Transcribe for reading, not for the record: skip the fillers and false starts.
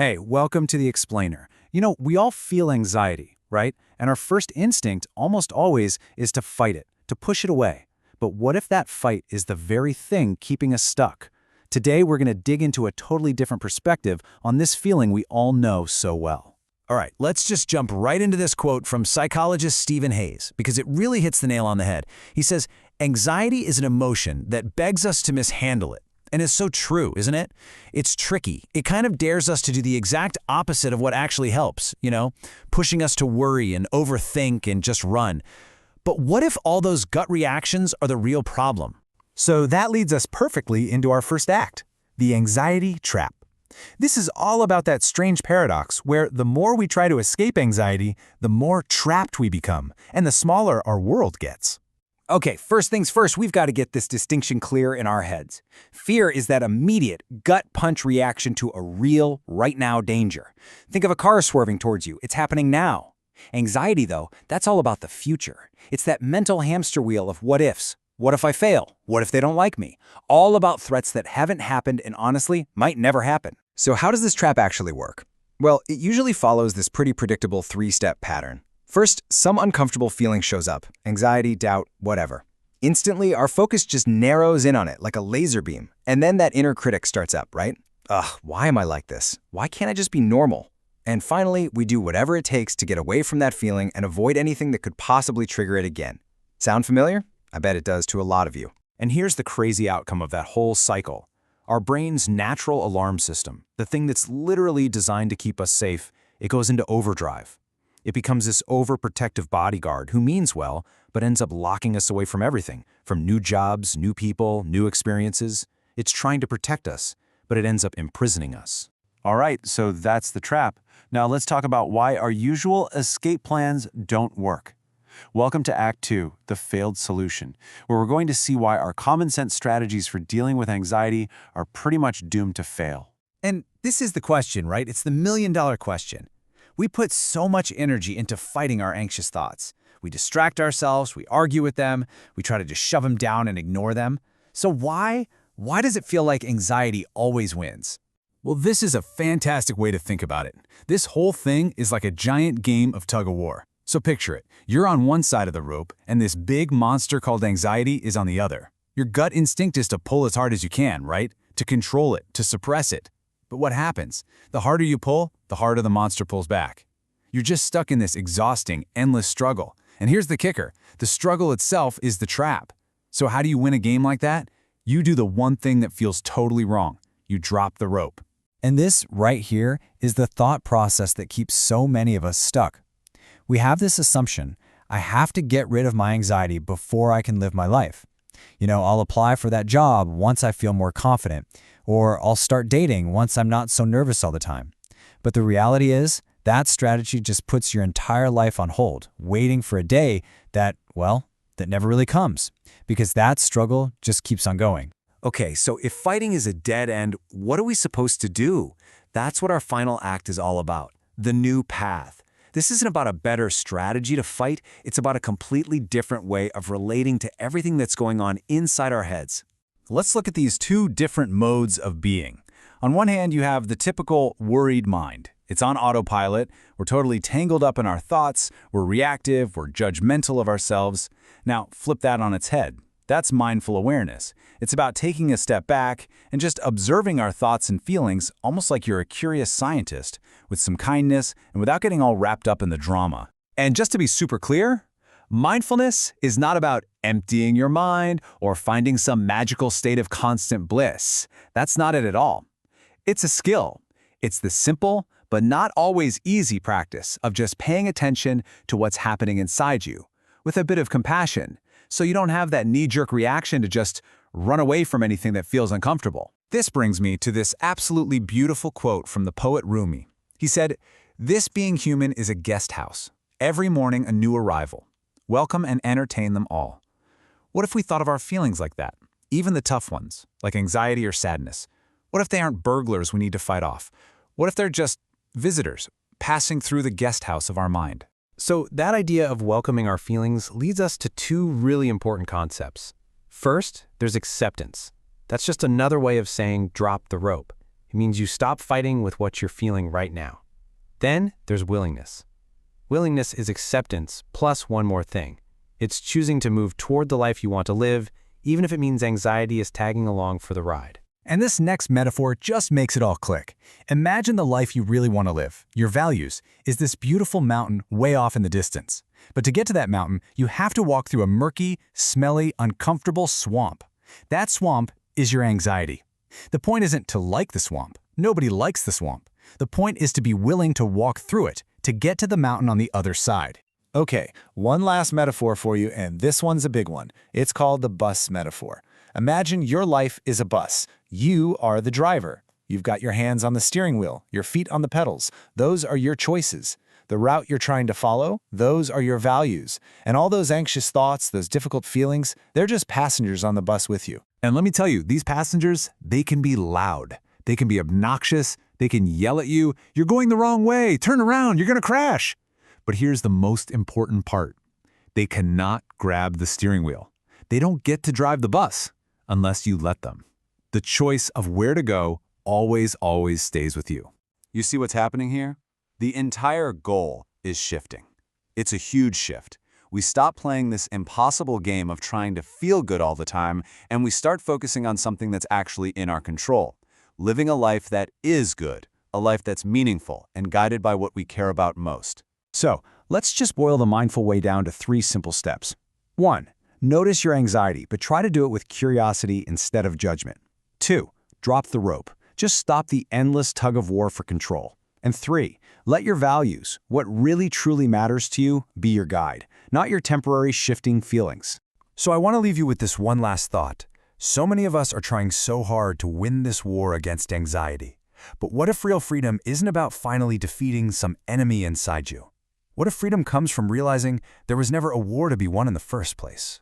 Hey, welcome to the Explainer. We all feel anxiety, right? And our first instinct almost always is to fight it, to push it away. But what if that fight is the very thing keeping us stuck? Today, we're going to dig into a totally different perspective on this feeling we all know so well. All right, let's just jump right into this quote from psychologist Stephen Hayes, because it really hits the nail on the head. He says, "Anxiety is an emotion that begs us to mishandle it." And it's so true, isn't it? It's tricky. It kind of dares us to do the exact opposite of what actually helps, pushing us to worry and overthink and just run. But what if all those gut reactions are the real problem? So that leads us perfectly into our first act, the anxiety trap. This is all about that strange paradox where the more we try to escape anxiety, the more trapped we become, and the smaller our world gets. Okay, first things first, we've got to get this distinction clear in our heads. Fear is that immediate, gut punch reaction to a real, right-now danger. Think of a car swerving towards you. It's happening now. Anxiety, though, that's all about the future. It's that mental hamster wheel of what-ifs. What if I fail? What if they don't like me? All about threats that haven't happened and honestly might never happen. So how does this trap actually work? Well, it usually follows this pretty predictable three-step pattern. First, some uncomfortable feeling shows up, anxiety, doubt, whatever. Instantly, our focus just narrows in on it like a laser beam, and then that inner critic starts up, right? Ugh, why am I like this? Why can't I just be normal? And finally, we do whatever it takes to get away from that feeling and avoid anything that could possibly trigger it again. Sound familiar? I bet it does to a lot of you. And here's the crazy outcome of that whole cycle. Our brain's natural alarm system, the thing that's literally designed to keep us safe, it goes into overdrive. It becomes this overprotective bodyguard who means well, but ends up locking us away from everything, from new jobs, new people, new experiences. It's trying to protect us, but it ends up imprisoning us. All right, so that's the trap. Now let's talk about why our usual escape plans don't work. Welcome to Act 2, the failed solution, where we're going to see why our common sense strategies for dealing with anxiety are pretty much doomed to fail. And this is the question, right? It's the million-dollar question. We put so much energy into fighting our anxious thoughts. We distract ourselves, we argue with them, we try to just shove them down and ignore them. So why does it feel like anxiety always wins? Well, this is a fantastic way to think about it. This whole thing is like a giant game of tug-of-war. So picture it. You're on one side of the rope, and this big monster called anxiety is on the other. Your gut instinct is to pull as hard as you can, right? To control it, to suppress it. But what happens? The harder you pull, the harder the monster pulls back. You're just stuck in this exhausting, endless struggle. And here's the kicker. The struggle itself is the trap. So how do you win a game like that? You do the one thing that feels totally wrong. You drop the rope. And this right here is the thought process that keeps so many of us stuck. We have this assumption, I have to get rid of my anxiety before I can live my life. I'll apply for that job once I feel more confident, or I'll start dating once I'm not so nervous all the time. But the reality is, that strategy just puts your entire life on hold, waiting for a day that never really comes, because that struggle just keeps on going. Okay, so if fighting is a dead end, what are we supposed to do? That's what our final act is all about, the new path. This isn't about a better strategy to fight, it's about a completely different way of relating to everything that's going on inside our heads. Let's look at these two different modes of being. On one hand, you have the typical worried mind. It's on autopilot, we're totally tangled up in our thoughts, we're reactive, we're judgmental of ourselves. Now, flip that on its head. That's mindful awareness. It's about taking a step back and just observing our thoughts and feelings almost like you're a curious scientist, with some kindness and without getting all wrapped up in the drama. And just to be super clear, mindfulness is not about emptying your mind or finding some magical state of constant bliss. That's not it at all. It's a skill. It's the simple, but not always easy practice of just paying attention to what's happening inside you, with a bit of compassion, so you don't have that knee-jerk reaction to just run away from anything that feels uncomfortable. This brings me to this absolutely beautiful quote from the poet Rumi. He said, "This being human is a guest house. Every morning a new arrival. Welcome and entertain them all." What if we thought of our feelings like that? Even the tough ones, like anxiety or sadness. What if they aren't burglars we need to fight off? What if they're just visitors passing through the guest house of our mind? So that idea of welcoming our feelings leads us to two really important concepts. First, there's acceptance. That's just another way of saying drop the rope. It means you stop fighting with what you're feeling right now. Then there's willingness. Willingness is acceptance plus one more thing. It's choosing to move toward the life you want to live, even if it means anxiety is tagging along for the ride. And this next metaphor just makes it all click. Imagine the life you really want to live. Your values is this beautiful mountain way off in the distance. But to get to that mountain, you have to walk through a murky, smelly, uncomfortable swamp. That swamp is your anxiety. The point isn't to like the swamp. Nobody likes the swamp. The point is to be willing to walk through it to get to the mountain on the other side. Okay, one last metaphor for you, and this one's a big one. It's called the bus metaphor. Imagine your life is a bus. You are the driver. You've got your hands on the steering wheel, your feet on the pedals. Those are your choices. The route you're trying to follow, those are your values. And all those anxious thoughts, those difficult feelings, they're just passengers on the bus with you. And let me tell you, these passengers, they can be loud. They can be obnoxious. They can yell at you. You're going the wrong way. Turn around. You're going to crash. But here's the most important part. They cannot grab the steering wheel. They don't get to drive the bus unless you let them. The choice of where to go always stays with you. You see what's happening here? The entire goal is shifting. It's a huge shift. We stop playing this impossible game of trying to feel good all the time, and we start focusing on something that's actually in our control. Living a life that is good, a life that's meaningful and guided by what we care about most. So, let's just boil the mindful way down to 3 simple steps. 1. Notice your anxiety, but try to do it with curiosity instead of judgment. 2. Drop the rope. Just stop the endless tug-of-war for control. And 3. Let your values, what really truly matters to you, be your guide, not your temporary shifting feelings. So I want to leave you with this one last thought. So many of us are trying so hard to win this war against anxiety. But what if real freedom isn't about finally defeating some enemy inside you? What if freedom comes from realizing there was never a war to be won in the first place?